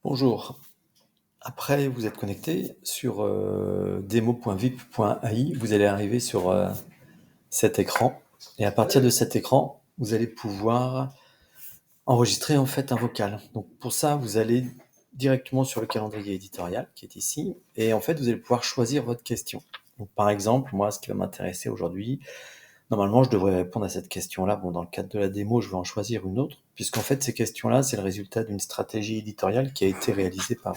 Bonjour. Après vous êtes connecté sur, demo.vip.ai, vous allez arriver sur, cet écran et à partir de cet écran, vous allez pouvoir enregistrer, en fait, un vocal. Donc pour ça, vous allez directement sur le calendrier éditorial qui est ici et en fait, vous allez pouvoir choisir votre question. Donc par exemple, moi, ce qui va m'intéresser aujourd'hui, normalement, je devrais répondre à cette question-là. Bon, dans le cadre de la démo, je vais en choisir une autre puisqu'en fait, ces questions-là, c'est le résultat d'une stratégie éditoriale qui a été réalisée par,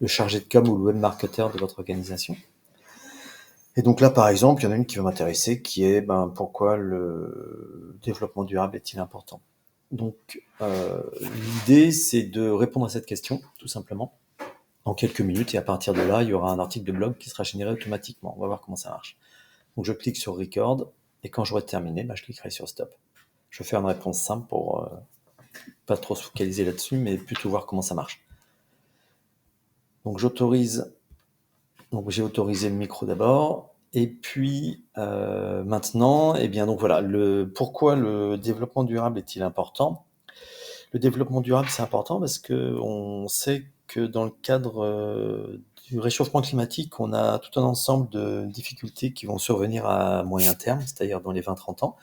le chargé de com ou le web marketeur de votre organisation. Et donc là, par exemple, il y en a une qui va m'intéresser, qui est pourquoi le développement durable est-il important. Donc l'idée, c'est de répondre à cette question, tout simplement, en quelques minutes, et à partir de là, il y aura un article de blog qui sera généré automatiquement. On va voir comment ça marche. Donc je clique sur Record, et quand j'aurai terminé, je cliquerai sur Stop. Je vais faire une réponse simple pour pas trop se focaliser là-dessus, mais plutôt voir comment ça marche. Donc donc j'ai autorisé le micro d'abord, et puis maintenant, donc voilà, pourquoi le développement durable est-il important? Le développement durable, c'est important parce que on sait que dans le cadre du réchauffement climatique, on a tout un ensemble de difficultés qui vont survenir à moyen terme, c'est-à-dire dans les 20-30 ans,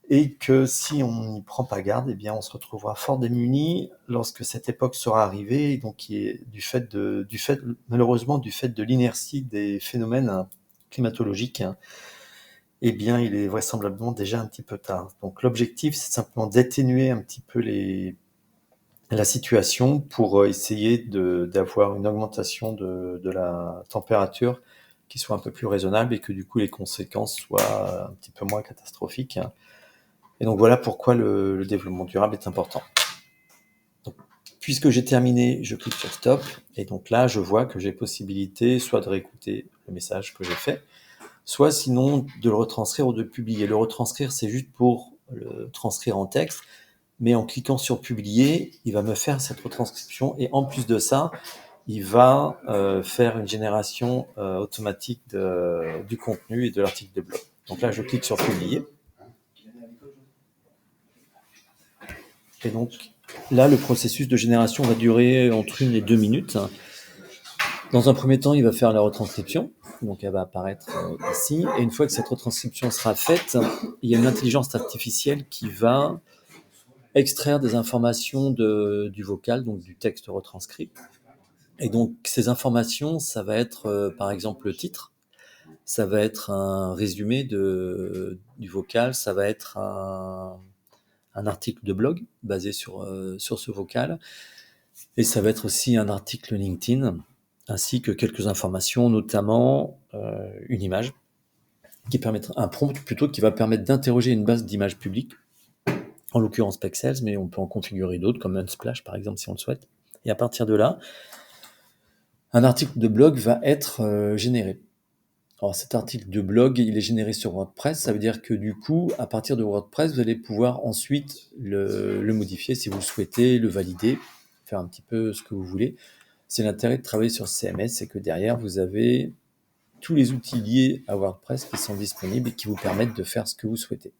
et que si on n'y prend pas garde, on se retrouvera fort démunis lorsque cette époque sera arrivée, et donc qui est malheureusement du fait de l'inertie des phénomènes climatologiques, il est vraisemblablement déjà un petit peu tard. Donc l'objectif, c'est simplement d'atténuer un petit peu la situation pour essayer d'avoir une augmentation de la température qui soit un peu plus raisonnable et que du coup les conséquences soient un petit peu moins catastrophiques. Et donc voilà pourquoi le développement durable est important. Donc, puisque j'ai terminé, je clique sur Stop, et donc là, je vois que j'ai possibilité soit de réécouter le message que j'ai fait, soit sinon de le retranscrire ou de le publier. Le retranscrire, c'est juste pour le transcrire en texte, mais en cliquant sur Publier, il va me faire cette retranscription, et en plus de ça, il va faire une génération automatique du contenu et de l'article de blog. Donc là, je clique sur Publier. Et donc là, le processus de génération va durer entre 1 et 2 minutes. Dans un premier temps, il va faire la retranscription, donc elle va apparaître ici. Et une fois que cette retranscription sera faite, il y a une intelligence artificielle qui va extraire des informations du vocal, donc du texte retranscrit. Et donc ces informations, ça va être par exemple le titre, ça va être un résumé du vocal, ça va être un article de blog basé sur ce vocal, et ça va être aussi un article LinkedIn, ainsi que quelques informations, notamment une image, un prompt plutôt, qui va permettre d'interroger une base d'images publiques, en l'occurrence Pexels, mais on peut en configurer d'autres, comme Unsplash par exemple, si on le souhaite. Et à partir de là, un article de blog va être généré. Alors cet article de blog, il est généré sur WordPress, ça veut dire que du coup, à partir de WordPress, vous allez pouvoir ensuite le modifier si vous le souhaitez, le valider, faire un petit peu ce que vous voulez. C'est l'intérêt de travailler sur CMS, c'est que derrière, vous avez tous les outils liés à WordPress qui sont disponibles et qui vous permettent de faire ce que vous souhaitez.